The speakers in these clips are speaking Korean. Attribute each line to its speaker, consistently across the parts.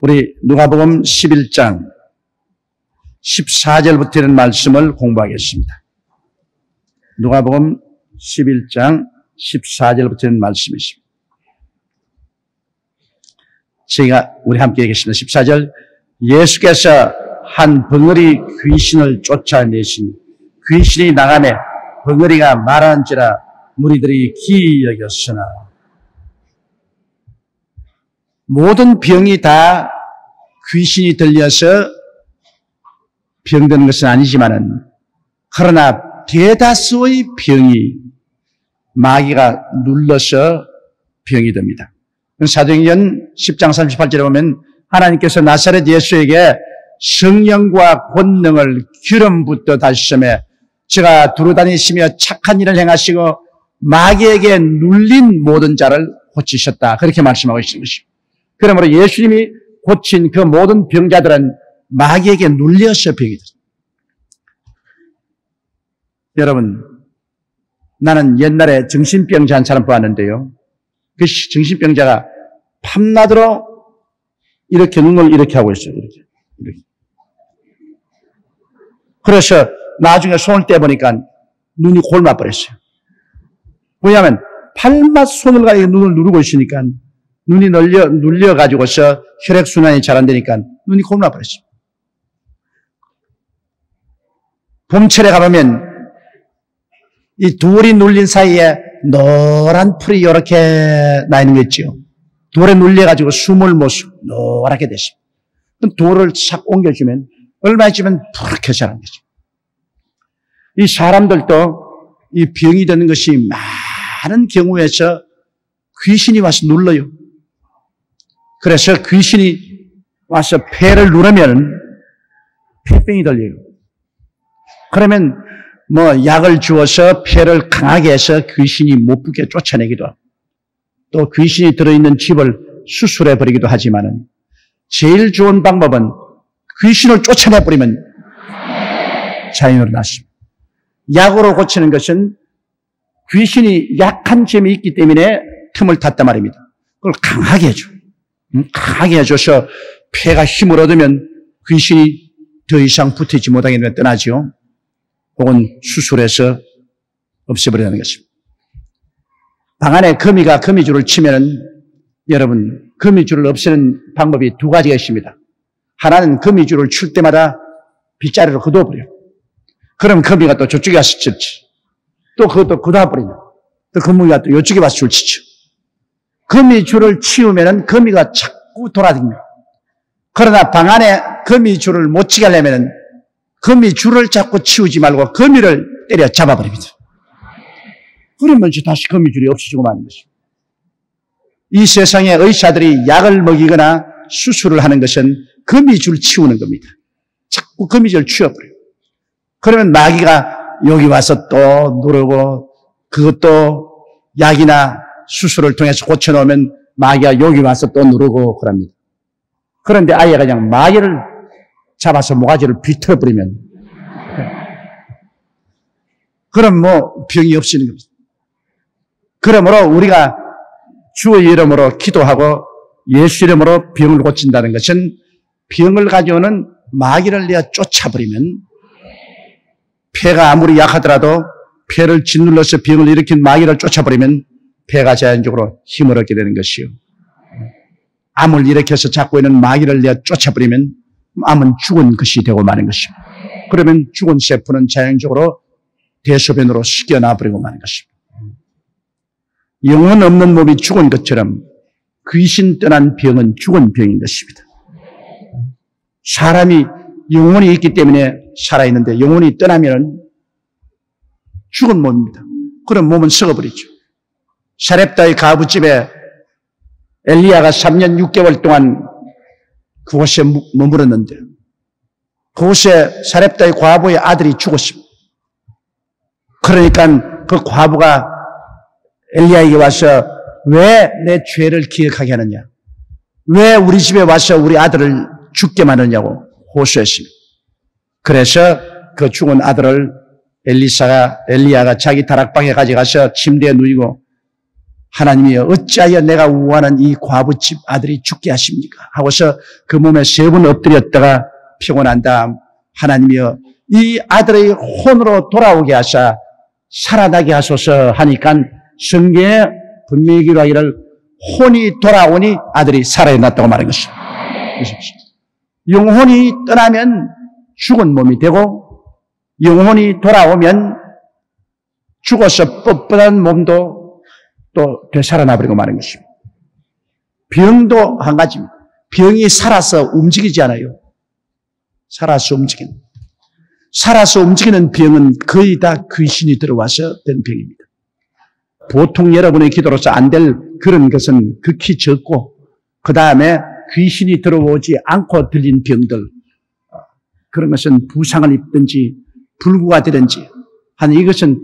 Speaker 1: 우리 누가복음 11장 14절부터 있는 말씀을 공부하겠습니다. 누가복음 11장 14절부터 있는 말씀이 있습니다. 우리 함께 읽겠습니다. 14절. 예수께서 한 벙어리 귀신을 쫓아내시니 귀신이 나가매 벙어리가 말하는지라 무리들이 기이 여겼으나. 모든 병이 다 귀신이 들려서 병드는 것은 아니지만은, 그러나 대다수의 병이 마귀가 눌러서 병이 됩니다. 사도행전 10장 38절에 보면 하나님께서 나사렛 예수에게 성령과 권능을 기름 붓듯 하시며 제가 두루다니시며 착한 일을 행하시고 마귀에게 눌린 모든 자를 고치셨다. 그렇게 말씀하고 있는 것입니다. 그러므로 예수님이 고친 그 모든 병자들은 마귀에게 눌려서 병이 됐습니다. 여러분, 나는 옛날에 정신병자 한 사람 보았는데요. 그 정신병자가 밤낮으로 이렇게 눈을 이렇게 하고 있어요. 이렇게. 그래서 나중에 손을 떼보니까 눈이 골마버렸어요. 왜냐하면 팔맛 손을 가지고 눈을 누르고 있으니까 눈이 눌려가지고서 혈액순환이 잘 안 되니까 눈이 골마버렸어요. 봄철에 가보면 이 돌이 눌린 사이에 노란 풀이 이렇게 나 있는 거 있죠. 돌에 눌려가지고 숨을 못 쉬고 노랗게 됐습니다. 그럼 돌을 싹 옮겨주면 얼마 있으면 푸르게 자란 거죠. 이 사람들도 이 병이 되는 것이 많은 경우에서 귀신이 와서 눌러요. 그래서 귀신이 와서 폐를 누르면 폐병이 들려요. 그러면 약을 주어서 폐를 강하게 해서 귀신이 못 붙게 쫓아내기도 하고, 또 귀신이 들어있는 집을 수술해 버리기도 하지만은 제일 좋은 방법은 귀신을 쫓아내버리면 자연으로 낫습니다. 약으로 고치는 것은 귀신이 약한 점이 있기 때문에 틈을 탔단 말입니다. 그걸 강하게 해줘. 강하게 해줘서 폐가 힘을 얻으면 귀신이 더 이상 붙이지 못하게 되면 떠나죠. 혹은 수술해서 없애버리는 것입니다. 방 안에 거미가 거미줄을 치면은, 여러분, 거미줄을 없애는 방법이 두 가지가 있습니다. 하나는 거미줄을 칠 때마다 빗자루로 걷어버려요. 그럼 거미가 또 저쪽에 와서 칠지. 또 그것도 걷어버리면 또 거미가 또 이쪽에 와서 줄 치죠. 거미줄을 치우면은 거미가 자꾸 돌아다닙니다. 그러나 방 안에 거미줄을 못 치게 하려면은 거미줄을 자꾸 치우지 말고 거미를 때려 잡아버립니다. 그러면 다시 거미줄이 없어지고 마는 것입니다. 이 세상에 의사들이 약을 먹이거나 수술을 하는 것은 거미줄 치우는 겁니다. 자꾸 거미줄 치워버려요. 그러면 마귀가 여기 와서 또 누르고, 그것도 약이나 수술을 통해서 고쳐놓으면 마귀가 여기 와서 또 누르고 그럽니다. 그런데 아예 그냥 마귀를 잡아서 모가지를 비틀어버리면, 그럼 병이 없어지는 겁니다. 그러므로 우리가 주의 이름으로 기도하고 예수 이름으로 병을 고친다는 것은 병을 가져오는 마귀를 내어 쫓아버리면, 폐가 아무리 약하더라도 폐를 짓눌러서 병을 일으킨 마귀를 쫓아버리면 폐가 자연적으로 힘을 얻게 되는 것이요. 암을 일으켜서 잡고 있는 마귀를 내어 쫓아버리면 암은 죽은 것이 되고 마는 것입니다. 그러면 죽은 세포는 자연적으로 대소변으로 씻겨나버리고 마는 것입니다. 영혼 없는 몸이 죽은 것처럼 귀신 떠난 병은 죽은 병인 것입니다. 사람이 영혼이 있기 때문에 살아있는데 영혼이 떠나면 죽은 몸입니다. 그럼 몸은 썩어버리죠. 사렙다의 가부집에 엘리야가 3년 6개월 동안 그곳에 머물렀는데, 그곳에 사렙다의 과부의 아들이 죽었습니다. 그러니까 그 과부가 엘리야에게 와서 왜 내 죄를 기억하게 하느냐, 왜 우리 집에 와서 우리 아들을 죽게 만드냐고 호소했습니다. 그래서 그 죽은 아들을 엘리야가 자기 다락방에 가져가서 침대에 누이고 하나님이 어찌하여 내가 우환한 이 과부집 아들이 죽게 하십니까? 하고서 그 몸에 3번 엎드렸다가 피고 난 다음 하나님이여 이 아들의 혼으로 돌아오게 하사 살아나게 하소서 하니까 성경에 분명히 기록하기를 혼이 돌아오니 아들이 살아났다고 말한 것입니다. 영혼이 떠나면 죽은 몸이 되고 영혼이 돌아오면 죽어서 뻣뻣한 몸도 또 되살아나버리고 마는 것입니다. 병도 한 가지입니다. 병이 살아서 움직이지 않아요. 살아서 움직이는 병은 거의 다 귀신이 들어와서 된 병입니다. 보통 여러분의 기도로서 안 될 그런 것은 극히 적고 그 다음에 귀신이 들어오지 않고 들린 병들 그런 것은 부상을 입든지 불구가 되든지 하는 이것은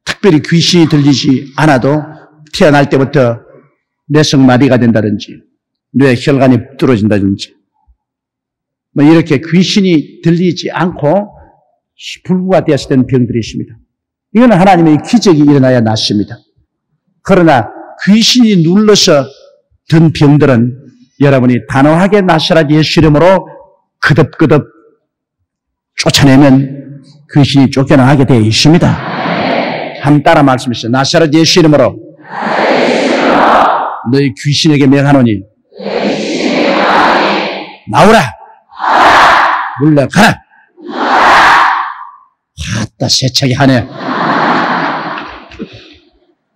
Speaker 1: 특별히 귀신이 들리지 않아도 태어날 때부터 뇌성마비가 된다든지 뇌 혈관이 뚫어진다든지 뭐 이렇게 귀신이 들리지 않고 불구가 되어서 된 병들이 있습니다. 이거는 하나님의 기적이 일어나야 낫습니다. 그러나 귀신이 눌러서 든 병들은 여러분이 단호하게 나사렛 예수 이름으로 그득그득 쫓아내면 귀신이 쫓겨나게 되어 있습니다. 한번 따라 말씀하시죠. 나사렛 예수 이름으로 너희 귀신에게 명하노니 나오라! 물러가라! 아따 세차게 하네.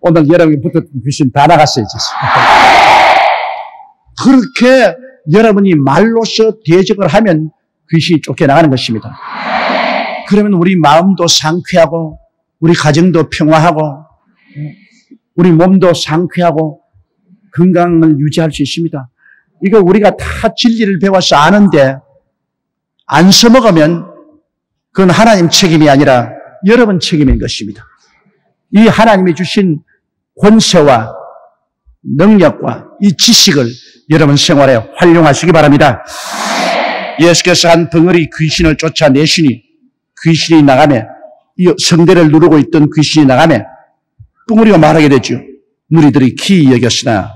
Speaker 1: 오늘 여러분이 붙었던 귀신 다 나갔어요. 그렇게 여러분이 말로서 대적을 하면 귀신이 쫓겨나가는 것입니다. 그러면 우리 마음도 상쾌하고 우리 가정도 평화하고 우리 몸도 상쾌하고 건강을 유지할 수 있습니다. 이거 우리가 다 진리를 배워서 아는데 안 써먹으면 그건 하나님 책임이 아니라 여러분 책임인 것입니다. 이 하나님이 주신 권세와 능력과 이 지식을 여러분 생활에 활용하시기 바랍니다. 예수께서 한 덩어리 귀신을 쫓아내시니 귀신이 나가며 이 성대를 누르고 있던 귀신이 나가며 뿡우리가 말하게 됐죠. 무리들이 기이 여겼으나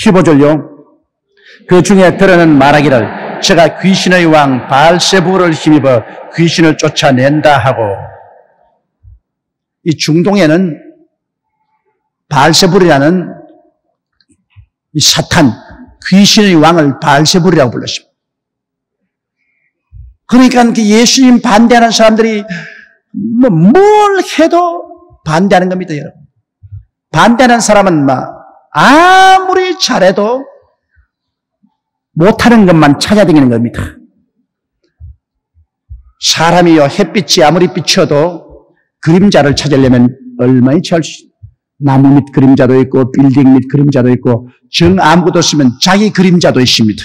Speaker 1: 15절요. 그 중에 들어는 말하기를 제가 귀신의 왕 바알세불을 힘입어 귀신을 쫓아낸다 하고 이 중동에는 바알세불이라는 이 사탄 귀신의 왕을 바알세불이라고 불렀습니다. 그러니까 그 예수님 반대하는 사람들이 뭘 해도 반대하는 겁니다, 여러분. 반대하는 사람은 아무리 잘해도 못하는 것만 찾아다니는 겁니다. 사람이요, 햇빛이 아무리 비춰도 그림자를 찾으려면 얼마나 나무 밑 그림자도 있고 빌딩 밑 그림자도 있고 정 아무것도 없으면 자기 그림자도 있습니다.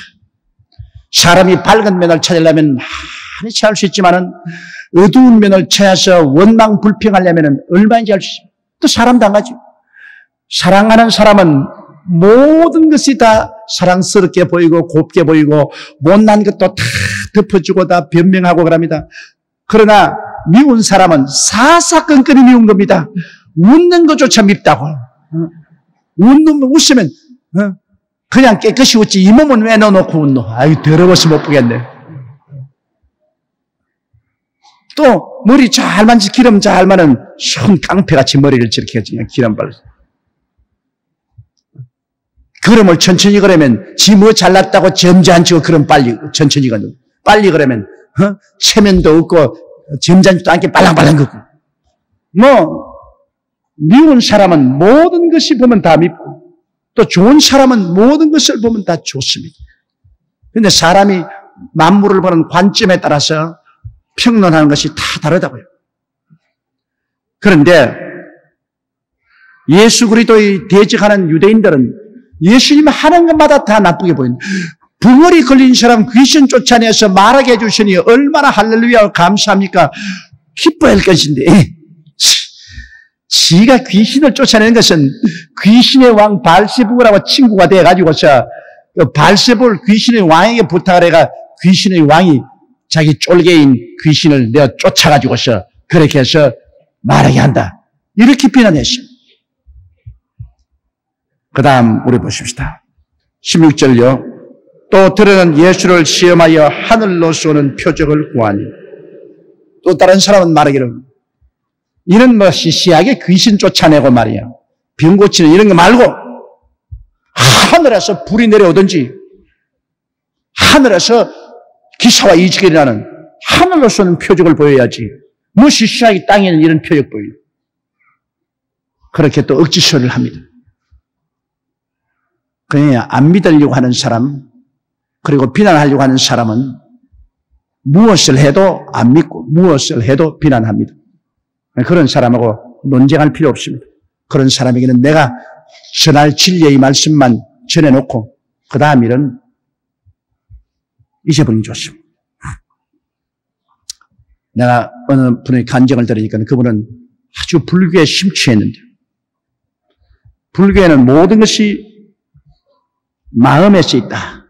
Speaker 1: 사람이 밝은 면을 찾으려면 많이 찾을 수 있지만은 어두운 면을 찾아서 원망 불평하려면 얼마인지 알 수 있습니다. 또 사람도 안 가죠. 사랑하는 사람은 모든 것이 다 사랑스럽게 보이고 곱게 보이고 못난 것도 다 덮어주고 다 변명하고 그럽니다. 그러나 미운 사람은 사사건건이 미운 겁니다. 웃는 것조차 밉다고. 웃으면 그냥 깨끗이 웃지 이 몸은 왜 넣어놓고 웃노? 아유 더러워서 못 보겠네. 또 머리 잘 만지 기름 잘 마는 손 깡패같이 머리를 저렇게 그냥 기름 발라서 그름을 천천히 그러면 지 뭐 잘났다고 점잖지고 그럼 빨리 천천히 가는 빨리 그러면 체면도 없고 점잖지도 않게 빨랑빨랑 걷고 미운 사람은 모든 것이 보면 다 밉고 또 좋은 사람은 모든 것을 보면 다 좋습니다. 그런데 사람이 만물을 보는 관점에 따라서 평론하는 것이 다 다르다고요. 그런데 예수 그리스도의 대적하는 유대인들은 예수님 하는 것마다 다 나쁘게 보인다. 붕어리 걸린 사람 귀신 쫓아내서 말하게 해주시니 얼마나 할렐루야 감사합니까? 기뻐할 것인데 지가 귀신을 쫓아내는 것은 귀신의 왕 바알세불하고 친구가 돼가지고서 바알세불 귀신의 왕에게 부탁을 해가 귀신의 왕이 자기 쫄개인 귀신을 내가 쫓아가지고서 그렇게 해서 말하게 한다. 이렇게 비난했습니다. 그 다음 우리 보십시다. 16절요. 또 들으는 예수를 시험하여 하늘로 쏘는 표적을 구하니. 또 다른 사람은 말하기를 이는 뭐 시시하게 귀신 쫓아내고 말이야. 병 고치는 이런 거 말고 하늘에서 불이 내려오든지 하늘에서 기사와 이적이 일어나는 하늘로 쏘는 표적을 보여야지. 뭐 시시하게 땅에는 이런 표적 보여요. 그렇게 또 억지소리를 합니다. 그냥 안 믿으려고 하는 사람, 그리고 비난하려고 하는 사람은 무엇을 해도 안 믿고 무엇을 해도 비난합니다. 그런 사람하고 논쟁할 필요 없습니다. 그런 사람에게는 내가 전할 진리의 말씀만 전해놓고 그 다음 일은 잊어버리는 게 좋습니다. 내가 어느 분의 간증을 들으니까 그분은 아주 불교에 심취했는데 불교에는 모든 것이 마음에서 있다.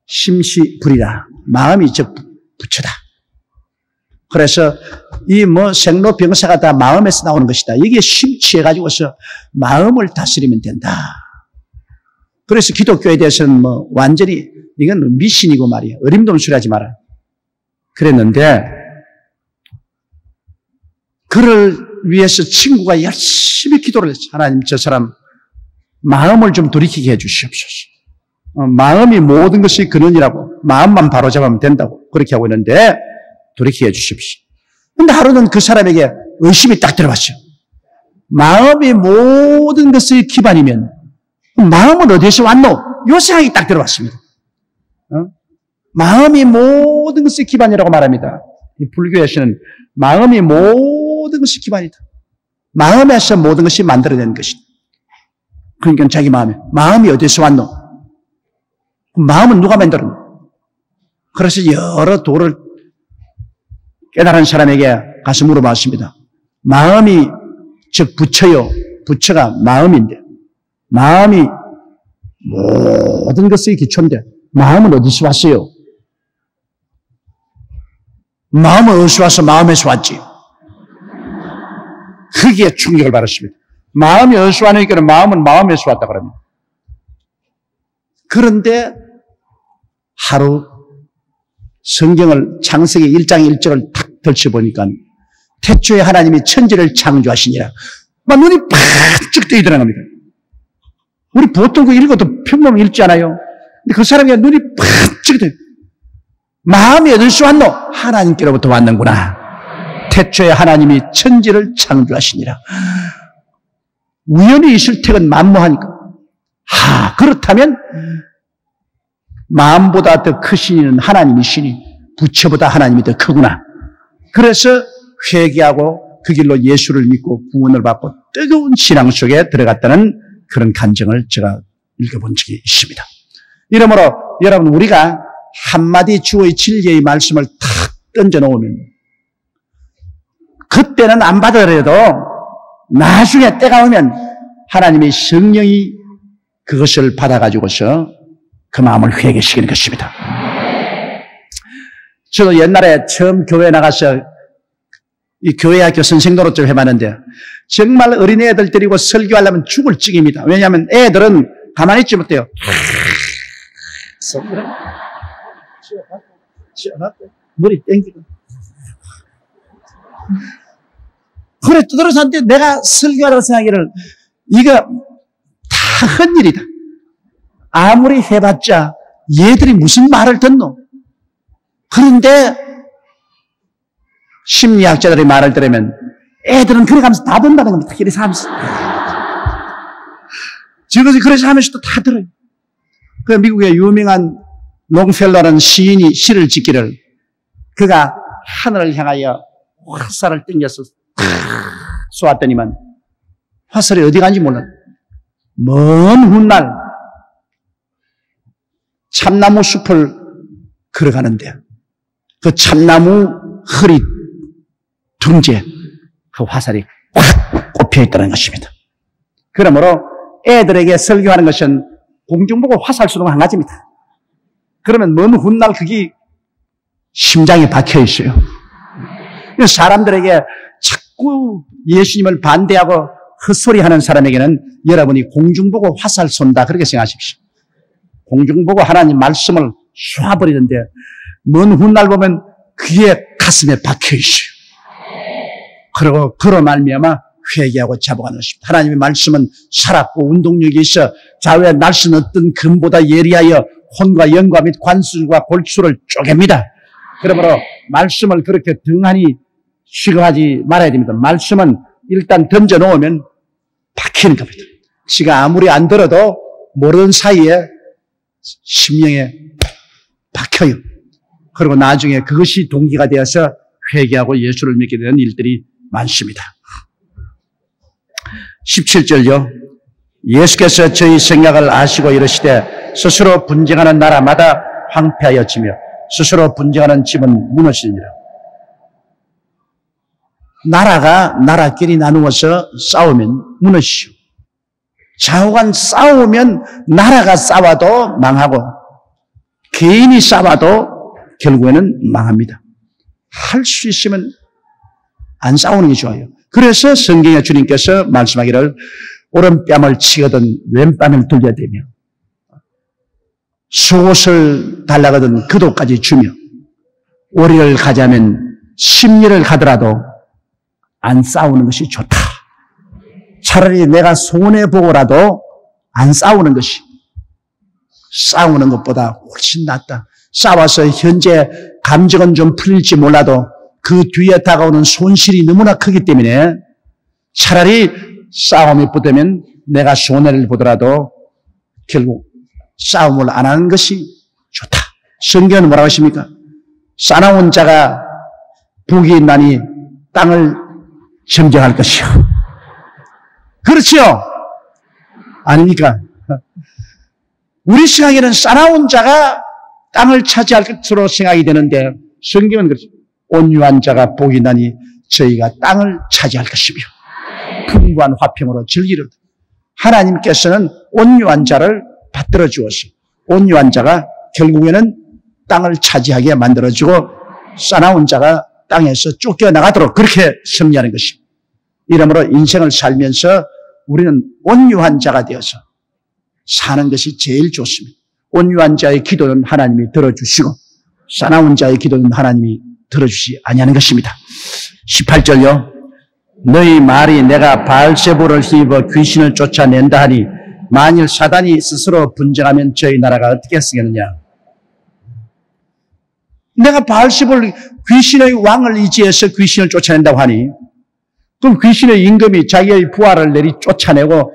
Speaker 1: 심시불이라. 마음이 즉 부처다. 그래서 이 생로병사가 다 마음에서 나오는 것이다. 여기에 심취해가지고서 마음을 다스리면 된다. 그래서 기독교에 대해서는 완전히 이건 미신이고 말이야. 어림도 소리 하지 마라. 그랬는데 그를 위해서 친구가 열심히 기도를 했어. 하나님 저 사람 마음을 좀 돌이키게 해 주시옵소서. 마음이 모든 것이 근원이라고 마음만 바로잡으면 된다고 그렇게 하고 있는데 돌이키게 해 주십시오. 근데 하루는 그 사람에게 의심이 딱 들어왔죠. 마음이 모든 것의 기반이면 마음은 어디에서 왔노? 요 생각이 딱 들어왔습니다. 마음이 모든 것의 기반이라고 말합니다. 이 불교에서는 마음이 모든 것이 기반이다. 마음에서 모든 것이 만들어낸 것이다. 그러니까 자기 마음이 어디서 왔노? 마음은 누가 만들었노? 그래서 여러 도를 깨달은 사람에게 가서 물어봤습니다. 마음이 즉 부처요. 부처가 마음인데 마음이 모든 것의 기초인데 마음은 어디서 왔어요? 마음은 어디서 와서 마음에서 왔지. 크게 충격을 받았습니다. 마음이 어디서 왔느니까 마음은 마음에서 왔다 그럽니다. 그런데 하루 성경을 창세기 1장 1절을 탁 펼쳐보니까 태초에 하나님이 천지를 창조하시니라. 막 눈이 반짝 뜨이더라는 겁니다. 우리 보통 그 읽어도 평범 읽지 않아요. 근데 그 사람이 눈이 반짝 뜨요. 마음이 어디서 왔노? 하나님께로부터 왔는구나. 태초에 하나님이 천지를 창조하시니라. 우연히 있을 택은 만무하니까. 그렇다면 마음보다 더 크신 이는 하나님이시니 부처보다 하나님이 더 크구나. 그래서 회개하고 그 길로 예수를 믿고 구원을 받고 뜨거운 신앙 속에 들어갔다는 그런 간증을 제가 읽어본 적이 있습니다. 이러므로 여러분 우리가 한마디 주의 진리의 말씀을 탁 던져놓으면 그때는 안 받아들여도 나중에 때가 오면 하나님의 성령이 그것을 받아가지고서 그 마음을 회개시키는 것입니다. 저도 옛날에 처음 교회 나가서 이 교회학교 선생 노릇을 해봤는데 정말 어린애들 데리고 설교하려면 죽을 찍입니다. 왜냐하면 애들은 가만히 있지 못해요. 머리 땡기고 그래 두드러서 하는데 내가 설교하라고 생각하기를 이거 다 헛일이다. 아무리 해봤자 얘들이 무슨 말을 듣노? 그런데 심리학자들의 말을 들으면 애들은 그래 가면서 다 본다는 겁니다. 이래서 하면서 저것이 그래서 하면서 또 다 들어요. 그 미국의 유명한 롱펠러라는 시인이 시를 짓기를 그가 하늘을 향하여 화살을 땡겨서 쏘았더니만 화살이 어디 간지 몰라. 먼 훗날 참나무 숲을 걸어가는데 그 참나무 허리 둥지에 그 화살이 꽉 꼽혀 있다는 것입니다. 그러므로 애들에게 설교하는 것은 공중보고 화살 쏘는 거 한 가지입니다. 그러면 먼 훗날 그게 심장에 박혀 있어요. 사람들에게 자꾸 예수님을 반대하고 헛소리 하는 사람에게는 여러분이 공중보고 화살 쏜다 그렇게 생각하십시오. 공중보고 하나님 말씀을 쏴버리는데 먼 훗날 보면 귀에 가슴에 박혀있어요. 그리고 그로 말미암아 회개하고 자복하는 것입니다. 하나님의 말씀은 살았고 운동력이 있어 좌우에 날선 어떤 금보다 예리하여 혼과 영과 및 관술과 골수를 쪼갭니다. 그러므로 말씀을 그렇게 등한히 취급하지 말아야 됩니다. 말씀은 일단 던져놓으면 박히는 겁니다. 지가 아무리 안 들어도 모르는 사이에 심령에 박혀요. 그리고 나중에 그것이 동기가 되어서 회개하고 예수를 믿게 되는 일들이 많습니다. 17절요. 예수께서 저희 생각을 아시고 이르시되 스스로 분쟁하는 나라마다 황폐하여지며 스스로 분쟁하는 집은 무너지니라. 나라가 나라끼리 나누어서 싸우면 무너지죠. 좌우간 싸우면 나라가 싸워도 망하고 개인이 싸워도 결국에는 망합니다. 할 수 있으면 안 싸우는 게 좋아요. 그래서 성경에 주님께서 말씀하기를 오른뺨을 치거든 왼뺨을 돌려대며 속옷을 달라거든 그도까지 주며 오리를 가자면 십리를 가더라도 안 싸우는 것이 좋다. 차라리 내가 손해보고라도 안 싸우는 것이 싸우는 것보다 훨씬 낫다. 싸워서 현재 감정은 좀 풀릴지 몰라도 그 뒤에 다가오는 손실이 너무나 크기 때문에 차라리 싸움이 붙으면 내가 손해를 보더라도 결국 싸움을 안 하는 것이 좋다. 성경은 뭐라고 하십니까? 싸나운 자가 복이 있나니 땅을 점령할 것이요. 그렇죠? 아닙니까? 우리 생각에는 싸나운 자가 땅을 차지할 것으로 생각이 되는데 성경은 그렇죠. 온유한 자가 복이 있나니 저희가 땅을 차지할 것이며 풍부한 화평으로 즐기리로다. 하나님께서는 온유한 자를 받들어 주어서 온유한 자가 결국에는 땅을 차지하게 만들어주고 싸나운 자가 땅에서 쫓겨나가도록 그렇게 섭리하는 것입니다. 이러므로 인생을 살면서 우리는 온유한 자가 되어서 사는 것이 제일 좋습니다. 온유한 자의 기도는 하나님이 들어주시고 싸나운 자의 기도는 하나님이 들어주시 아니하는 것입니다. 18절요. 너희 말이 내가 바알세불을 힘입어 귀신을 쫓아낸다 하니 만일 사단이 스스로 분쟁하면 저희 나라가 어떻게 쓰겠느냐. 내가 바알세불 귀신의 왕을 의지해서 귀신을 쫓아낸다고 하니 그럼 귀신의 임금이 자기의 부하를 내리 쫓아내고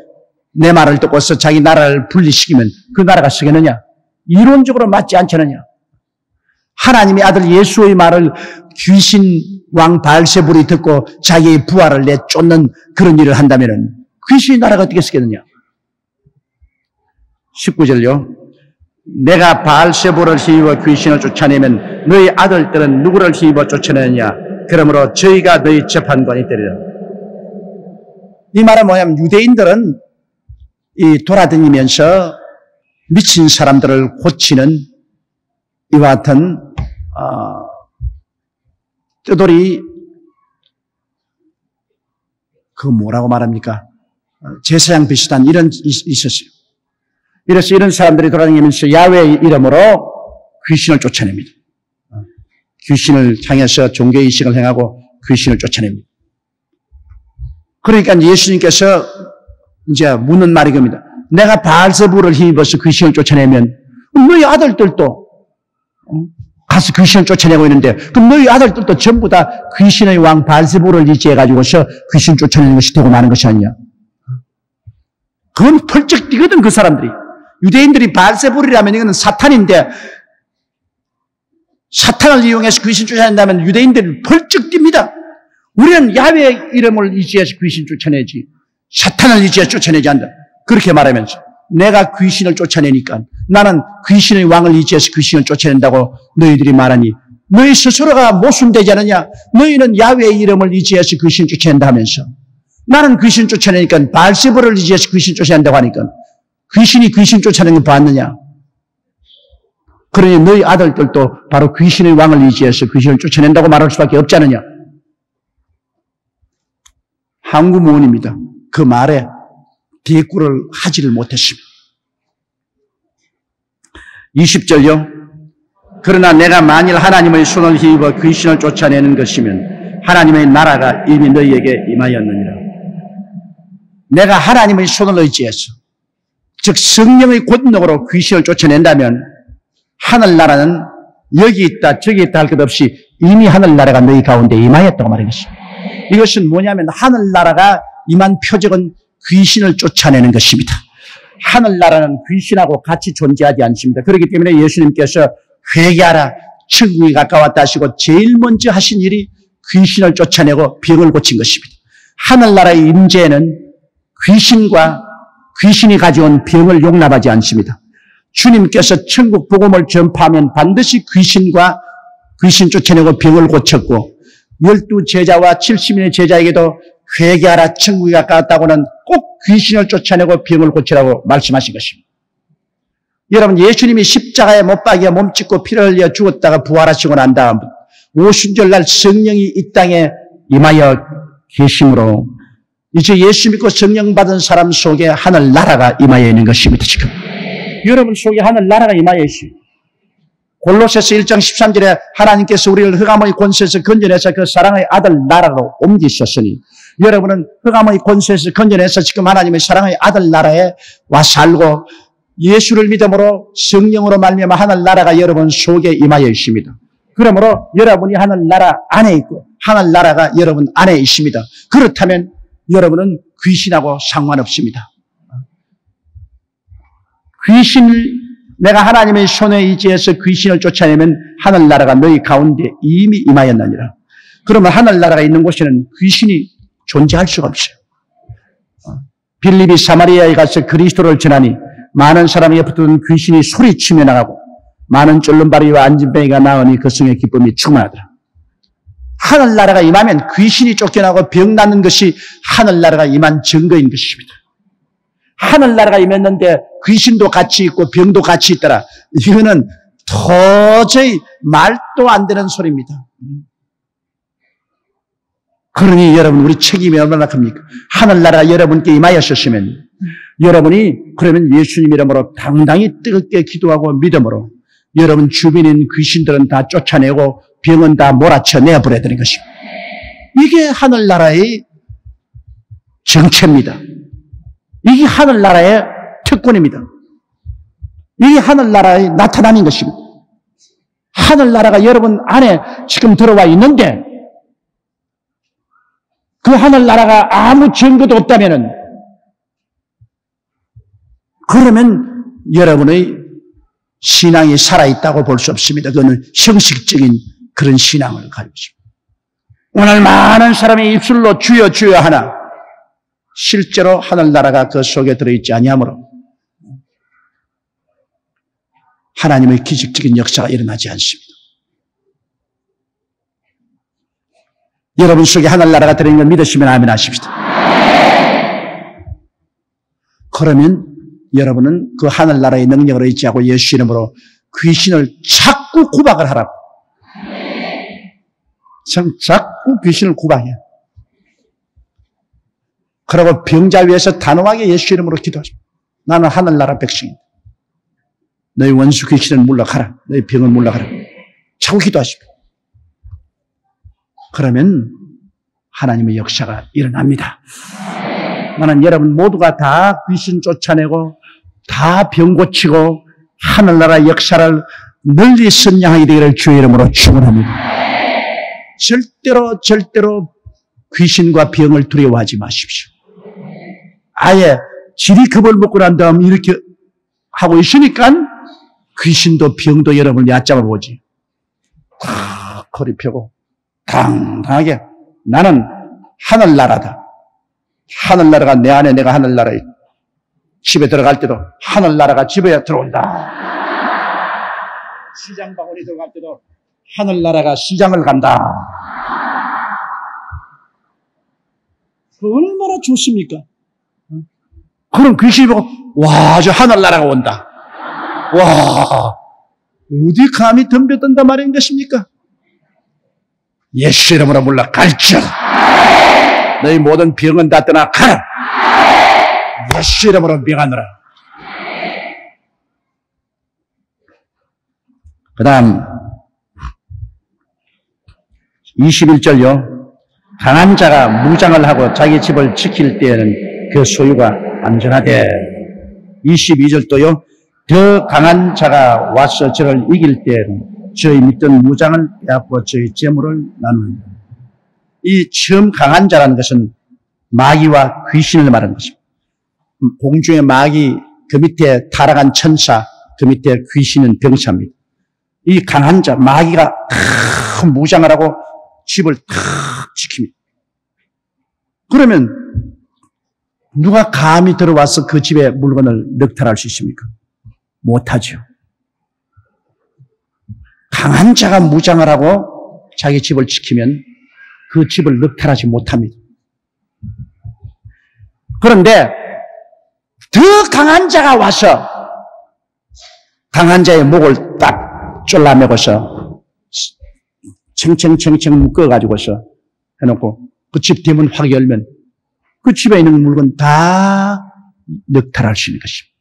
Speaker 1: 내 말을 듣고서 자기 나라를 분리시키면 그 나라가 쓰겠느냐. 이론적으로 맞지 않잖느냐. 하나님의 아들 예수의 말을 귀신 왕 바알세불이 듣고 자기의 부하를 내쫓는 그런 일을 한다면 귀신의 나라가 어떻게 쓰겠느냐. 19절요. 내가 바알세불을 힘입어 귀신을 쫓아내면 너희 아들들은 누구를 힘입어 쫓아내느냐. 그러므로 저희가 너희 재판관이 되리라. 이 말은 뭐냐면 유대인들은 이 돌아다니면서 미친 사람들을 고치는 이와 같은 뜨돌이 그 뭐라고 말합니까? 제사장 비슷한 이런 있었어요. 이래서 이런 사람들이 돌아다니면서 야훼의 이름으로 귀신을 쫓아냅니다. 귀신을 향해서 종교의식을 행하고 귀신을 쫓아냅니다. 그러니까 예수님께서 이제 묻는 말이 겁니다. 내가 바알세불을 힘입어서 귀신을 쫓아내면 너희 아들들도 가서 귀신을 쫓아내고 있는데 그럼 너희 아들들도 전부 다 귀신의 왕 바알세불을 의지해가지고서 귀신 쫓아내는 것이 되고 마는 것이 아니냐. 그건 펄쩍 뛰거든 그 사람들이. 유대인들이 바알세불이라면 이거는 사탄인데 사탄을 이용해서 귀신 쫓아낸다면 유대인들은 펄쩍 뜁니다. 우리는 야훼의 이름을 의지해서 귀신 쫓아내지 사탄을 의지해서 쫓아내지 않는다. 그렇게 말하면서 내가 귀신을 쫓아내니까 나는 귀신의 왕을 의지해서 귀신을 쫓아낸다고 너희들이 말하니 너희 스스로가 모순되지 않느냐. 너희는 야훼의 이름을 의지해서 귀신 쫓아낸다 하면서 나는 귀신 쫓아내니까 바알세불을 의지해서 귀신 쫓아낸다고 하니까 귀신이 귀신 쫓아내는 거 봤느냐. 그러니 너희 아들들도 바로 귀신의 왕을 의지해서 귀신을 쫓아낸다고 말할 수밖에 없지 않느냐. 항구무원입니다. 그 말에 대꾸를 하지를 못했습니다. 20절요. 그러나 내가 만일 하나님의 손을 힘입어 귀신을 쫓아내는 것이면 하나님의 나라가 이미 너희에게 임하였느니라. 내가 하나님의 손을 의지해서, 즉 성령의 권능으로 귀신을 쫓아낸다면 하늘나라는 여기 있다 저기 있다 할 것 없이 이미 하늘나라가 너희 가운데 임하였다고 말한 것입니다. 이것은 뭐냐면 하늘나라가 임한 표적은 귀신을 쫓아내는 것입니다. 하늘나라는 귀신하고 같이 존재하지 않습니다. 그렇기 때문에 예수님께서 회개하라 천국이 가까웠다 하시고 제일 먼저 하신 일이 귀신을 쫓아내고 병을 고친 것입니다. 하늘나라의 임재에는 귀신과 귀신이 가져온 병을 용납하지 않습니다. 주님께서 천국 복음을 전파하면 반드시 귀신과 귀신 쫓아내고 병을 고쳤고 12제자와 70인의 제자에게도 회개하라 천국이 가까웠다고는 꼭 귀신을 쫓아내고 병을 고치라고 말씀하신 것입니다. 여러분, 예수님이 십자가에 못 박여 몸짓고 피를 흘려 죽었다가 부활하시고 난 다음 오순절날 성령이 이 땅에 임하여 계심으로 이제 예수 믿고 성령 받은 사람 속에 하늘나라가 임하여 있는 것입니다. 지금 여러분 속에 하늘나라가 임하여 있습니다. 골로새서 1장 13절에 하나님께서 우리를 흑암의 권세에서 건져내서 그 사랑의 아들 나라로 옮기셨으니 여러분은 흑암의 권세에서 건져내서 지금 하나님의 사랑의 아들 나라에 와 살고 예수를 믿음으로 성령으로 말미암아 하늘나라가 여러분 속에 임하여 있습니다. 그러므로 여러분이 하늘나라 안에 있고 하늘나라가 여러분 안에 있습니다. 그렇다면 여러분은 귀신하고 상관없습니다. 내가 하나님의 손에 의지해서 귀신을 쫓아내면 하늘나라가 너희 가운데 이미 임하였느니라. 그러면 하늘나라가 있는 곳에는 귀신이 존재할 수가 없어요. 빌립이 사마리아에 가서 그리스도를 전하니 많은 사람에게 붙은 귀신이 소리치며 나가고 많은 쫄름바리와 안진뱅이가 나으니 그 성의 기쁨이 충만하더라. 하늘나라가 임하면 귀신이 쫓겨나고 병 낫는 것이 하늘나라가 임한 증거인 것입니다. 하늘나라가 임했는데 귀신도 같이 있고 병도 같이 있더라. 이거는 도저히 말도 안 되는 소리입니다. 그러니 여러분 우리 책임이 얼마나 큽니까? 하늘나라가 여러분께 임하였었으면 여러분이 그러면 예수님 이름으로 당당히 뜨겁게 기도하고 믿음으로 여러분 주변인 귀신들은 다 쫓아내고 병은 다 몰아쳐 내버려야 되는 것입니다. 이게 하늘나라의 정체입니다. 이게 하늘나라의 특권입니다. 이게 하늘나라의 나타남인 것입니다. 하늘나라가 여러분 안에 지금 들어와 있는데 그 하늘나라가 아무 증거도 없다면은 그러면 여러분의 신앙이 살아있다고 볼 수 없습니다. 그거는 형식적인 그런 신앙을 가지고 있습니다. 오늘 많은 사람이 입술로 주여 주여 하나 실제로 하늘나라가 그 속에 들어있지 아니하므로 하나님의 기적적인 역사가 일어나지 않습니다. 여러분 속에 하늘나라가 들어있는 걸 믿으시면 아멘 하십시다. 그러면 여러분은 그 하늘나라의 능력을 의지하고 예수 이름으로 귀신을 자꾸 구박을 하라고. 자꾸 귀신을 구박해. 그리고 병자 위에서 단호하게 예수 이름으로 기도하십니다. 나는 하늘나라 백성이다. 너희 원수 귀신을 물러가라. 너희 병을 물러가라. 자꾸 기도하십니다. 그러면 하나님의 역사가 일어납니다. 나는 여러분 모두가 다 귀신 쫓아내고 다 병 고치고 하늘나라 역사를 널리 선양하게 되기를 주의 이름으로 축원합니다. 절대로 귀신과 병을 두려워하지 마십시오. 아예 질이 겁을 먹고 난 다음 이렇게 하고 있으니까 귀신도 병도 여러분을 얕잡아 보지. 다 거리 펴고 당당하게 나는 하늘나라다. 하늘나라가 내 안에 내가 하늘나라에 집에 들어갈 때도 하늘나라가 집에 들어온다. 시장 방울이 들어갈 때도 하늘나라가 시장을 간다. 얼마나 좋습니까? 그럼 귀신이 보고 와, 저 하늘나라가 온다. 와, 어디 감히 덤벼든단 말인 것입니까? 예수 이름으로 물러갈지어다. 너희 모든 병은 다 떠나 가라. 예수 이름으로 명하노라. 그 다음 21절요. 강한 자가 무장을 하고 자기 집을 지킬 때에는 그 소유가 안전하되. 22절도요. 더 강한 자가 와서 저를 이길 때에는 저희 믿던 무장을 빼앗고 저희 재물을 나누는다. 이 처음 강한 자라는 것은 마귀와 귀신을 말하는 것입니다. 공중의 마귀, 그 밑에 타락한 천사, 그 밑에 귀신은 병사입니다. 이 강한 자, 마귀가 큰 무장을 하고 집을 탁 지킵니다. 그러면 누가 감히 들어와서 그 집의 물건을 늑탈할 수 있습니까? 못하죠. 강한 자가 무장을 하고 자기 집을 지키면 그 집을 늑탈하지 못합니다. 그런데 더 강한 자가 와서 강한 자의 목을 딱 졸라매고서 챙챙챙챙 묶어가지고서 해놓고 그 집 대문 확 열면 그 집에 있는 물건 다 늑탈할 수 있는 것입니다.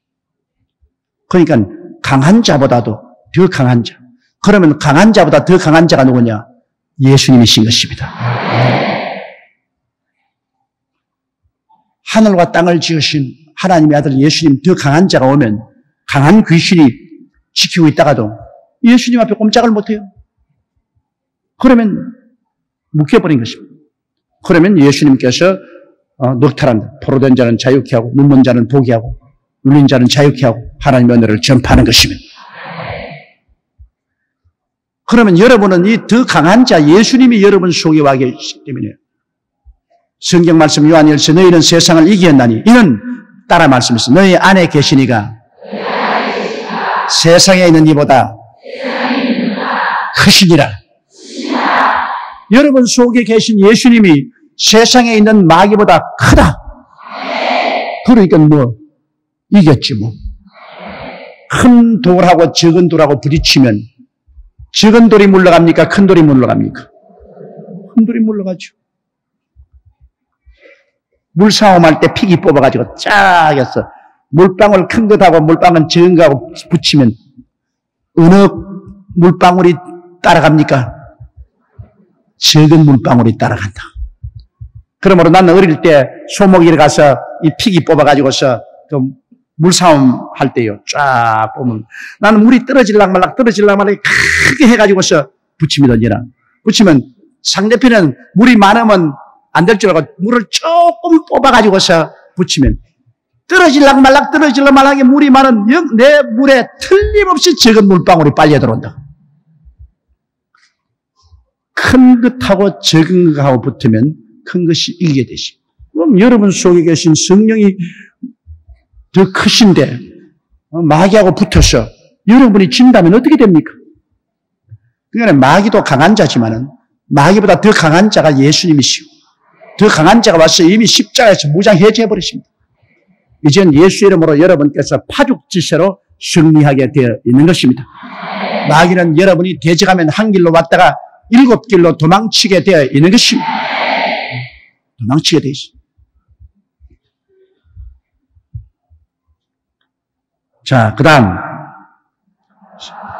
Speaker 1: 그러니까 강한 자보다도 더 강한 자. 그러면 강한 자보다 더 강한 자가 누구냐? 예수님이신 것입니다. 하늘과 땅을 지으신 하나님의 아들 예수님 더 강한 자가 오면 강한 귀신이 지키고 있다가도 예수님 앞에 꼼짝을 못해요. 그러면 묶여버린 것입니다. 그러면 예수님께서 늑탈한다. 포로된 자는 자유케 하고 눈먼 자는 보게 하고 눌린 자는 자유케 하고 하나님의 은혜를 전파하는 것입니다. 그러면 여러분은 이 더 강한 자 예수님이 여러분 속에 와 계시기 때문에 성경 말씀 요한일서 너희는 세상을 이겼나니 이는 따라 말씀했어. 너희 안에 계시니가 세상에 있는 이보다 크시니라. 여러분 속에 계신 예수님이 세상에 있는 마귀보다 크다. 그러니까 뭐 이겼지 뭐. 큰 돌하고 적은 돌하고 부딪히면 적은 돌이 물러갑니까? 큰 돌이 물러갑니까? 큰 돌이 물러가죠. 물싸움할 때 픽이 뽑아가지고 쫙 해서 물방울 큰 것하고 물방울 적은 것하고 붙이면 어느 물방울이 따라갑니까? 적은 물방울이 따라간다. 그러므로 나는 어릴 때 소목이를 가서 이 픽이 뽑아가지고서 그 물싸움 할 때요. 쫙 보면 나는 물이 떨어질락 말락 크게 해가지고서 붙이면 던지라. 붙이면 상대편은 물이 많으면 안 될 줄 알고 물을 조금 뽑아가지고서 붙이면 떨어질락 말락에 물이 많은 내 물에 틀림없이 적은 물방울이 빨려 들어온다. 큰 것하고 적은 것하고 붙으면 큰 것이 이기게 되시. 그럼 여러분 속에 계신 성령이 더 크신데 마귀하고 붙어서 여러분이 진다면 어떻게 됩니까? 그러니까 마귀도 강한 자지만은 마귀보다 더 강한 자가 예수님이시고 더 강한 자가 와서 이미 십자가에서 무장해제해 버리십니다. 이젠 예수 이름으로 여러분께서 파죽지세로 승리하게 되어 있는 것입니다. 마귀는 여러분이 대적하면 한 길로 왔다가 7길로 도망치게 되어 있는 것입니다. 도망치게 되어 있습니다. 자, 그 다음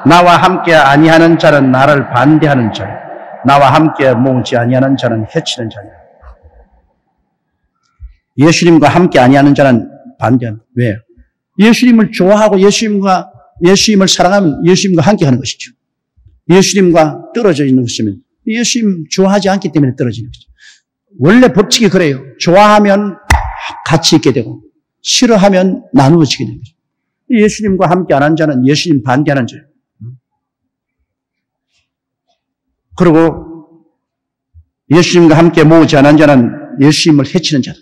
Speaker 1: 나와 함께 아니하는 자는 나를 반대하는 자요 나와 함께 모으지 아니하는 자는 해치는 자요. 예수님과 함께 아니하는 자는 반대한다. 왜? 예수님을 좋아하고 예수님을 사랑하면 예수님과 함께 하는 것이죠. 예수님과 떨어져 있는 것이면 예수님 좋아하지 않기 때문에 떨어지는 것이죠. 원래 법칙이 그래요. 좋아하면 같이 있게 되고 싫어하면 나누어지게 되는 거죠. 예수님과 함께 안 한 자는 예수님 반대하는 자예요. 그리고 예수님과 함께 모으지 않은 자는 예수님을 해치는 자다.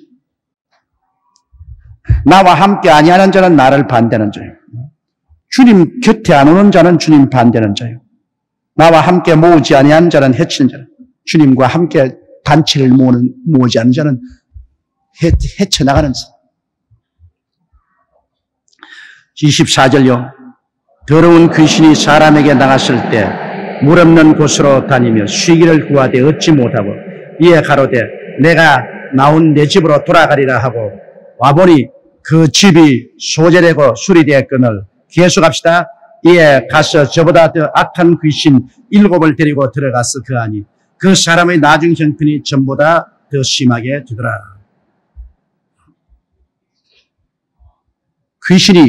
Speaker 1: 나와 함께 아니하는 자는 나를 반대하는 자예요. 주님 곁에 안 오는 자는 주님 반대하는 자예요. 나와 함께 모으지 아니하는 자는 해치는 자다. 주님과 함께 단체를 모으지 않는 자는 헤쳐나가는 자. 24절요. 더러운 귀신이 사람에게 나갔을 때 물 없는 곳으로 다니며 쉬기를 구하되 얻지 못하고 이에 가로되 내가 나온 내 집으로 돌아가리라 하고 와보니 그 집이 소재되고 수리되었거늘 계속합시다. 이에 가서 저보다 더 악한 귀신 7을 데리고 들어가서 거하니 그 사람의 나중 형편이 전보다 더 심하게 되더라. 귀신이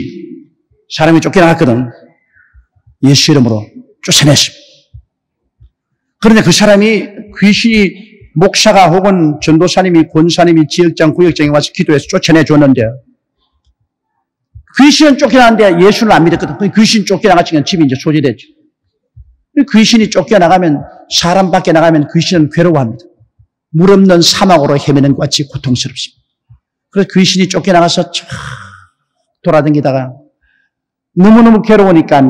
Speaker 1: 사람이 쫓겨나갔거든. 예수 이름으로 쫓아냈습니다. 그런데 그 사람이 귀신이 목사가 혹은 전도사님이 권사님이 지역장 구역장에 와서 기도해서 쫓아내 줬는데 귀신은 쫓겨나는데 예수는 안 믿었거든. 귀신 쫓겨나갔으니까 집이 이제 소재됐죠. 귀신이 쫓겨나가면 사람 밖에 나가면 귀신은 괴로워합니다. 물 없는 사막으로 헤매는 것 같이 고통스럽습니다. 그래서 귀신이 쫓겨나가서 쫙 돌아다니다가 너무너무 괴로우니까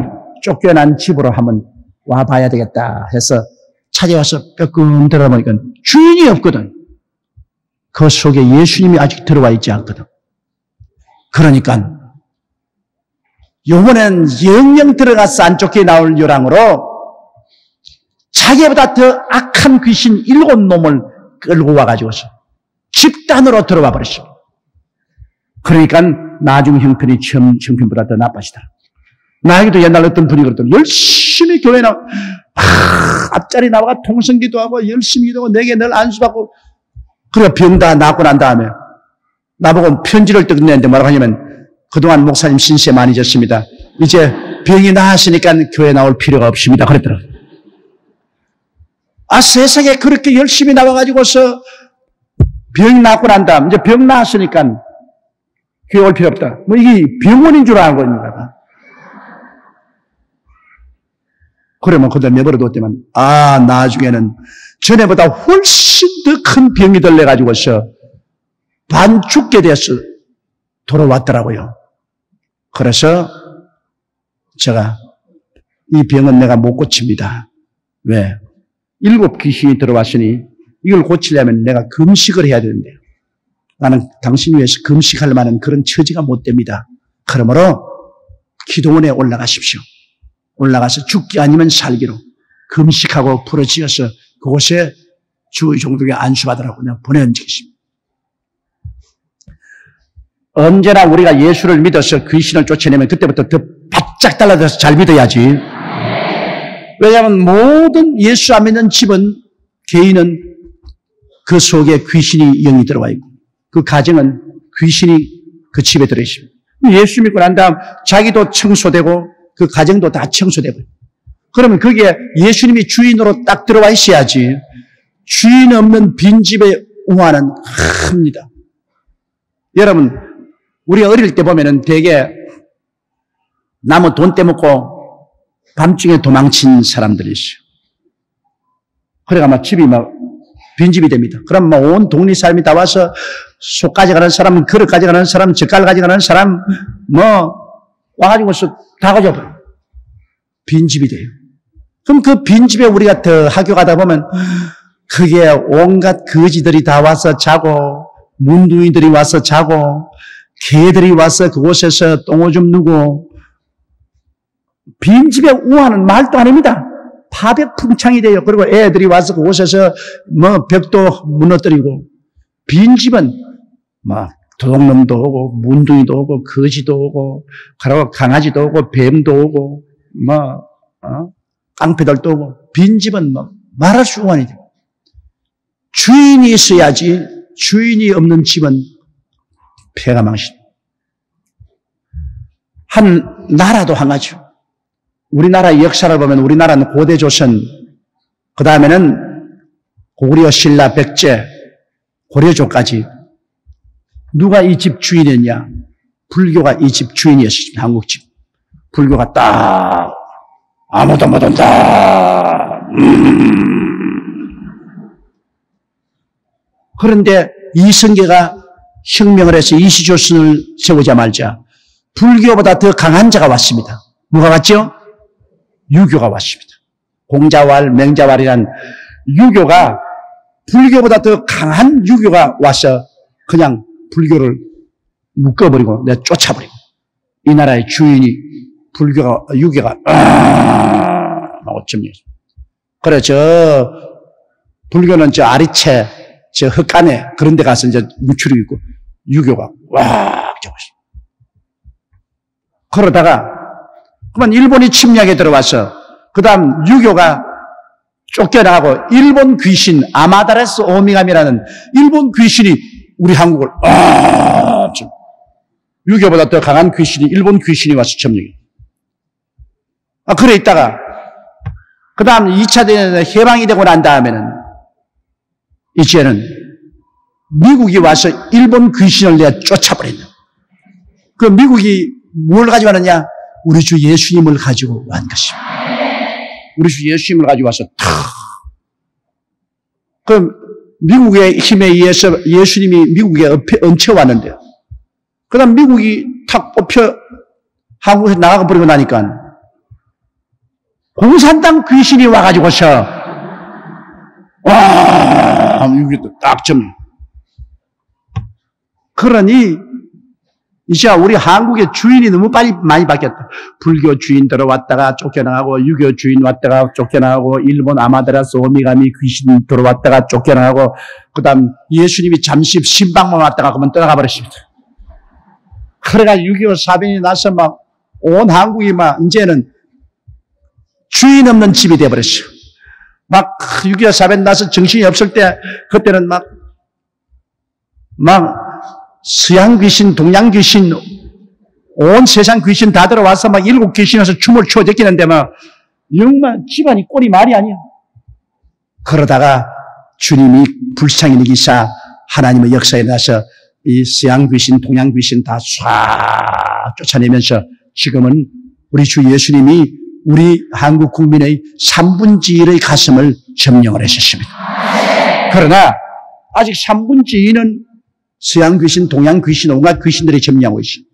Speaker 1: 쫓겨난 집으로 한번 와봐야 되겠다 해서 찾아와서 뼈끔 들어보니까 주인이 없거든. 그 속에 예수님이 아직 들어와 있지 않거든. 그러니까 요번엔 영영 들어가서 안 쫓겨나올 요랑으로 자기보다 더 악한 귀신 7놈을 끌고 와가지고서 집단으로 들어와 버렸습니다. 그러니까 나중 형편이 처음 형편보다 더 나빠지더라. 나에게도 옛날 어떤 분이 그랬더니 열심히 교회 나와 앞자리 나와가 통성기도 하고 열심히 기도하고 내게 늘 안수받고 그래 병 다 낫고 난 다음에 나보고 편지를 뜯는데 뭐라고 하냐면 그동안 목사님 신세 많이 졌습니다. 이제 병이 나았으니까 교회 나올 필요가 없습니다. 그랬더라고요. 아, 세상에 그렇게 열심히 나와가지고서 병이 낫고 난 다음, 이제 병 나았으니까 교회 올 필요 없다. 뭐 이게 병원인 줄 알고 있는가. 그러면 그대로 내버려뒀더만, 아, 나중에는 전에보다 훨씬 더 큰 병이 들려가지고서 반 죽게 돼서 돌아왔더라고요. 그래서 제가 이 병은 내가 못 고칩니다. 왜? 7 귀신이 들어왔으니 이걸 고치려면 내가 금식을 해야 되는데요. 나는 당신 위해서 금식할 만한 그런 처지가 못 됩니다. 그러므로 기도원에 올라가십시오. 올라가서 죽기 아니면 살기로 금식하고 부르짖어서 그곳에 주 종독에 안수받으라고 내가 보내주겠습니다. 언제나 우리가 예수를 믿어서 귀신을 쫓아내면 그때부터 더 바짝 달라져서 잘 믿어야지. 왜냐하면 모든 예수 안 믿는 집은 개인은 그 속에 귀신이 영이 들어와 있고 그 가정은 귀신이 그 집에 들어있습니다. 예수 믿고 난 다음 자기도 청소되고 그 가정도 다 청소되고 그러면 거기에 예수님이 주인으로 딱 들어와 있어야지. 주인 없는 빈집의 우환은 큽니다. 여러분 우리 어릴 때 보면은 되게 나무 돈 떼먹고 밤중에 도망친 사람들이 있어요. 그래가 막 집이 막 빈집이 됩니다. 그럼 막 온 동네 사람이 다 와서 속 가져가는 사람, 그릇 가져가는 사람, 젓갈 가져가는 사람, 뭐 와가지고서 다 가져버려. 빈집이 돼요. 그럼 그 빈집에 우리가 더 학교 가다 보면 그게 온갖 거지들이 다 와서 자고 문둥이들이 와서 자고 개들이 와서 그곳에서 똥오줌 누고 빈집의 우환은 말도 아닙니다. 파백풍창이 돼요. 그리고 애들이 와서 그곳에서 뭐 벽도 무너뜨리고 빈집은 막 도둑놈도 오고 문둥이도 오고 거지도 오고 그리고 강아지도 오고 뱀도 오고 뭐 깡패들도 오고 빈집은 뭐 말할 수 우환이 돼요. 주인이 있어야지 주인이 없는 집은 폐가 망신. 한 나라도 한 가지. 우리나라의 역사를 보면 우리나라는 고대 조선, 그 다음에는 고구려 신라 백제, 고려조까지 누가 이 집 주인이었냐? 불교가 이 집 주인이었습니다. 한국 집. 불교가 딱 아무도 못 온다. 그런데 이성계가 혁명을 해서 이시조선을 세우자마자 불교보다 더 강한 자가 왔습니다. 뭐가 왔죠? 유교가 왔습니다. 공자왈, 맹자왈이란 유교가 불교보다 더 강한 유교가 와서 그냥 불교를 묶어버리고 내가 쫓아버리고 이 나라의 주인이 불교가 유교가 어쩜 그래 저 불교는 저 아리채 저 흑간에 그런 데 가서 이제 무추를 입고 유교가 와 저것이 그러다가 그만 일본이 침략에 들어와서 그 다음 유교가 쫓겨나고 일본 귀신 아마다라스 오미가미라는 일본 귀신이 우리 한국을 유교보다 더 강한 귀신이 일본 귀신이 와서 점령해. 그래 있다가 그 다음 2차 대전에 해방이 되고 난 다음에는 이제는 미국이 와서 일본 귀신을 내가 쫓아버렸네. 그 미국이 뭘 가지고 왔느냐? 우리 주 예수님을 가지고 왔 것입니다. 우리 주 예수님을 가지고 와서 그 미국의 힘에 의해서 예수님이 미국에 얹혀왔는데요. 그 다음 미국이 탁 뽑혀 한국에서 나가 버리고 나니까 공산당 귀신이 와가지고서 미국이 또 딱 점. 그러니 이제 우리 한국의 주인이 너무 빨리 많이 바뀌었다. 불교 주인 들어왔다가 쫓겨나가고 유교 주인 왔다가 쫓겨나가고 일본 아마다라스 오미가미 귀신 들어왔다가 쫓겨나가고 그다음 예수님이 잠시 신방만 왔다가 그만 떠나가 버렸습니다. 그래가 6.25 사변이 나서 막 온 한국이 막 이제는 주인 없는 집이 돼버렸어요. 막 6.25 사변 나서 정신이 없을 때 그때는 막 서양 귀신, 동양 귀신, 온 세상 귀신 다 들어와서 막 7 귀신에서 춤을 춰 제끼는데 막 정말 집안이 꼴이 말이 아니야. 그러다가 주님이 불쌍히 여기사 하나님의 역사에 나서 이 서양 귀신, 동양 귀신 다 쏴 쫓아내면서 지금은 우리 주 예수님이 우리 한국 국민의 3분의 1의 가슴을 점령을 했었습니다. 그러나 아직 3분의 2는 서양 귀신, 동양 귀신, 온갖 귀신들이 점령하고 있어요.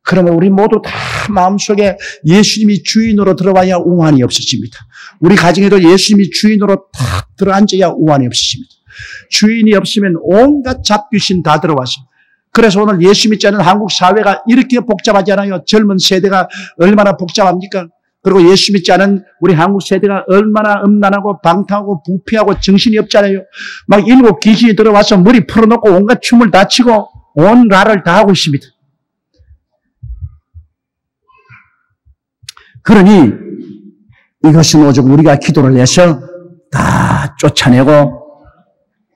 Speaker 1: 그러면 우리 모두 다 마음속에 예수님이 주인으로 들어와야 우환이 없어집니다. 우리 가정에도 예수님이 주인으로 탁 들어앉아야 우환이 없어집니다. 주인이 없으면 온갖 잡귀신 다 들어와서. 그래서 오늘 예수 믿지 않는 한국 사회가 이렇게 복잡하지 않아요. 젊은 세대가 얼마나 복잡합니까? 그리고 예수 믿지 않은 우리 한국 세대가 얼마나 음란하고 방탕하고 부패하고 정신이 없잖아요. 막 7 귀신이 들어와서 머리 풀어놓고 온갖 춤을 다 치고 온 라를 다 하고 있습니다. 그러니 이것은 오직 우리가 기도를 해서 다 쫓아내고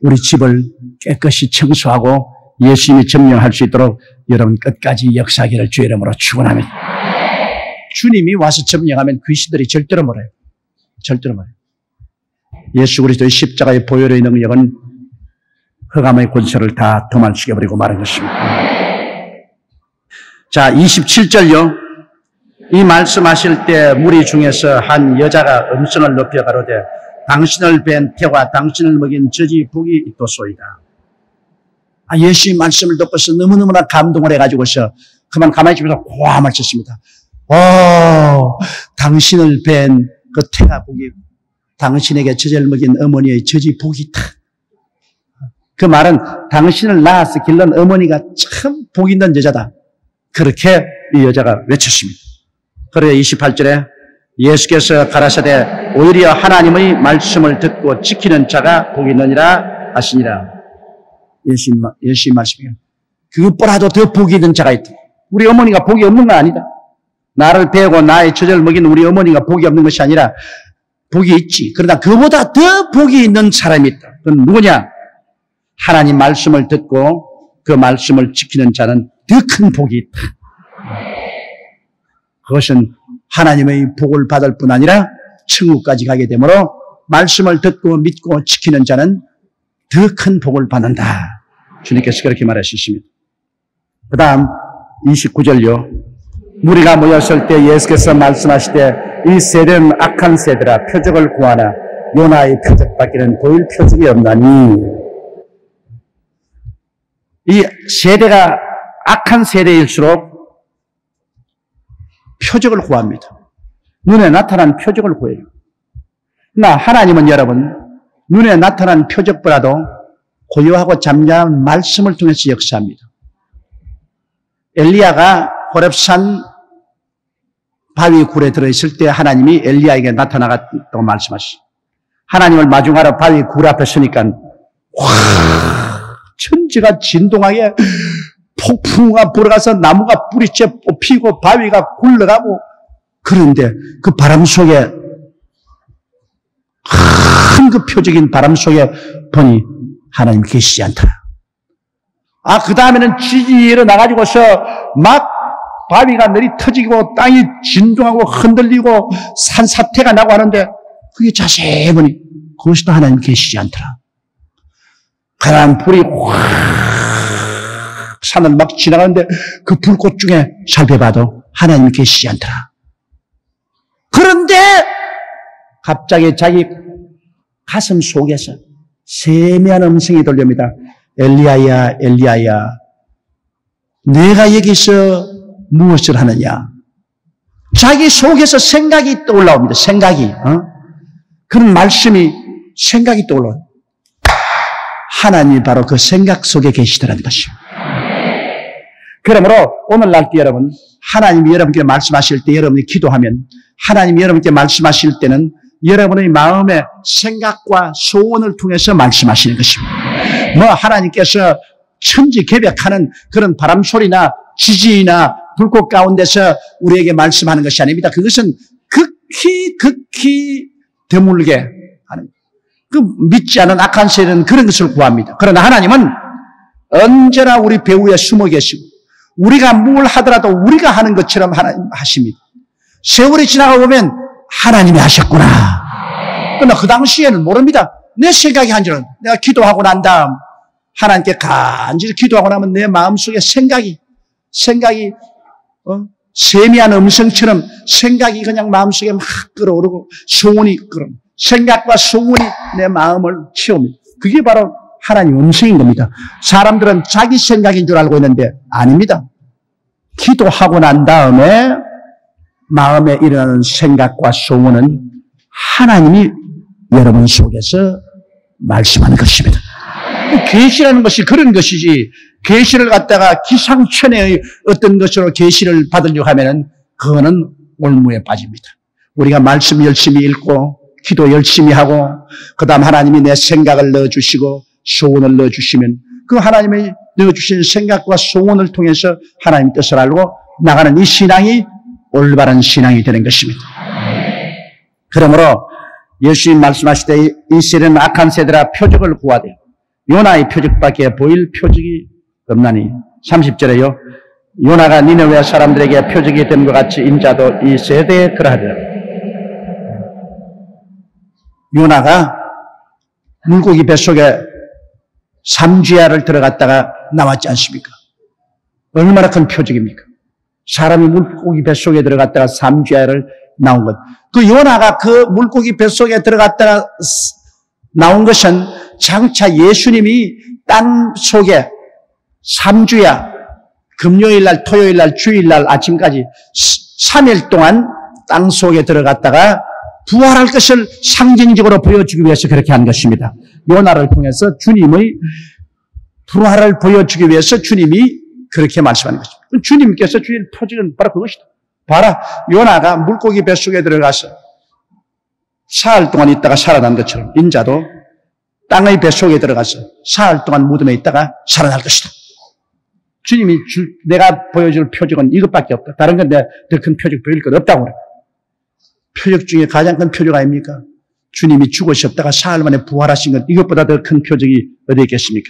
Speaker 1: 우리 집을 깨끗이 청소하고 예수님이 점령할 수 있도록 여러분 끝까지 역사하기를 주의 이름으로 축원합니다. 주님이 와서 점령하면 귀신들이 절대로 몰아요. 절대로 몰아요. 예수 그리스도의 십자가의 보혈의 능력은 흑암의 권세를 다 도말시켜버리고 마는 것입니다. 자, 27절요. 이 말씀하실 때 무리 중에서 한 여자가 음성을 높여 가로되 당신을 뵌 태와 당신을 먹인 젖이 복이 있도소이다. 예수의 말씀을 듣고서 너무너무나 감동을 해가지고서 그만 가만히 있으면서 고함을 쳤습니다. 당신을 뵌 그 태가 복이, 당신에게 젖을 먹인 어머니의 젖이 복이 있다. 그 말은 당신을 낳아서 길른 어머니가 참 복 있는 여자다. 그렇게 이 여자가 외쳤습니다. 그래 28절에 예수께서 가라사대 오히려 하나님의 말씀을 듣고 지키는 자가 복이 있느니라 하시니라. 예수님 말씀이에요. 그것보다도 더 복이 있는 자가 있다. 우리 어머니가 복이 없는 건 아니다. 나를 배우고 나의 젖을 먹인 우리 어머니가 복이 없는 것이 아니라 복이 있지. 그러나 그보다 더 복이 있는 사람이 있다. 그건 누구냐? 하나님 말씀을 듣고 그 말씀을 지키는 자는 더 큰 복이 있다. 그것은 하나님의 복을 받을 뿐 아니라 천국까지 가게 되므로 말씀을 듣고 믿고 지키는 자는 더 큰 복을 받는다. 주님께서 그렇게 말하셨습니다. 그 다음 29절요. 무리가 모였을 때 예수께서 말씀하시되 이 세대는 악한 세대라 표적을 구하나 요나의 표적밖에는 보일 표적이 없나니. 이 세대가 악한 세대일수록 표적을 구합니다. 눈에 나타난 표적을 구해요. 그러나 하나님은 여러분 눈에 나타난 표적보다도 고요하고 잠잠한 말씀을 통해서 역사합니다. 엘리야가 호렙산 바위 굴에 들어있을 때 하나님이 엘리야에게 나타나갔다고 말씀하시죠. 하나님을 마중하러 바위 굴 앞에 서니까 천지가 진동하게 폭풍우가 불어가서 나무가 뿌리째 뽑히고 바위가 굴러가고 그런데 그 바람 속에 큰 그 표적인 바람 속에 보니 하나님 계시지 않더라. 그 다음에는 지진이 일어나가지고서 막 바위가 내리 터지고 땅이 진동하고 흔들리고 산사태가 나고 하는데 그게 자세히 보니 그것도 하나님 계시지 않더라. 그런 불이 확 산을 막 지나가는데 그 불꽃 중에 살펴봐도 하나님 계시지 않더라. 그런데 갑자기 자기 가슴 속에서 세미한 음성이 들립니다. 엘리야야, 엘리야야, 내가 여기서 무엇을 하느냐? 자기 속에서 생각이 떠올라옵니다. 생각이. 그런 말씀이 생각이 떠올라옵니다. 하나님이 바로 그 생각 속에 계시더라는 것입니다. 그러므로 오늘날 때 여러분, 하나님이 여러분께 말씀하실 때 여러분이 기도하면 하나님이 여러분께 말씀하실 때는 여러분의 마음의 생각과 소원을 통해서 말씀하시는 것입니다. 하나님께서 천지개벽하는 그런 바람소리나 지진이나 불꽃 가운데서 우리에게 말씀하는 것이 아닙니다. 그것은 극히 드물게 하는, 믿지 않은 악한 세력은 그런 것을 구합니다. 그러나 하나님은 언제나 우리 배후에 숨어 계시고 우리가 뭘 하더라도 우리가 하는 것처럼 하나님 하십니다. 세월이 지나가 보면 하나님이 하셨구나. 그러나 그 당시에는 모릅니다. 내 생각이 한 줄은 내가 기도하고 난 다음 하나님께 간절히 기도하고 나면 내 마음속에 생각이 세미한 음성처럼 생각이 그냥 마음속에 막 끌어오르고 소원이 생각과 소원이 내 마음을 채웁니다. 그게 바로 하나님 음성인 겁니다. 사람들은 자기 생각인 줄 알고 있는데 아닙니다. 기도하고 난 다음에 마음에 일어나는 생각과 소원은 하나님이 여러분 속에서 말씀하는 것입니다. 계시라는 것이 그런 것이지 계시를 갖다가 기상천외의 어떤 것으로 계시를 받으려고 하면은 그거는 올무에 빠집니다. 우리가 말씀 열심히 읽고 기도 열심히 하고 그 다음 하나님이 내 생각을 넣어주시고 소원을 넣어주시면 그 하나님이 넣어주신 생각과 소원을 통해서 하나님 뜻을 알고 나가는 이 신앙이 올바른 신앙이 되는 것입니다. 그러므로 예수님 말씀하실 때 이 세대는 악한 세대라 표적을 구하되 요나의 표적밖에 보일 표적이 없나니 30절에요. 요나가 니느웨 사람들에게 표적이 된 것 같이 인자도 이 세대에 그러하리라. 요나가 물고기 뱃속에 3주야를 들어갔다가 나왔지 않습니까? 얼마나 큰 표적입니까? 사람이 물고기 뱃속에 들어갔다가 3주야를 나온 것. 그 요나가 그 물고기 뱃속에 들어갔다가 나온 것은 장차 예수님이 땅 속에 3주야, 금요일날, 토요일날, 주일날 아침까지 3일 동안 땅 속에 들어갔다가 부활할 것을 상징적으로 보여주기 위해서 그렇게 한 것입니다. 요나를 통해서 주님의 부활을 보여주기 위해서 주님이 그렇게 말씀하는 것입니다. 주님께서 주신 표적은 바로 그것이다. 봐라, 요나가 물고기 뱃속에 들어가서 사흘 동안 있다가 살아난 것처럼 인자도 땅의 뱃속에 들어가서 사흘 동안 무덤에 있다가 살아날 것이다. 주님이 내가 보여줄 표적은 이것밖에 없다. 다른 건 내가 더 큰 표적 보일 것 없다고 그래. 표적 중에 가장 큰 표적 아닙니까? 주님이 죽으셨다가 사흘 만에 부활하신 것, 이것보다 더 큰 표적이 어디 있겠습니까?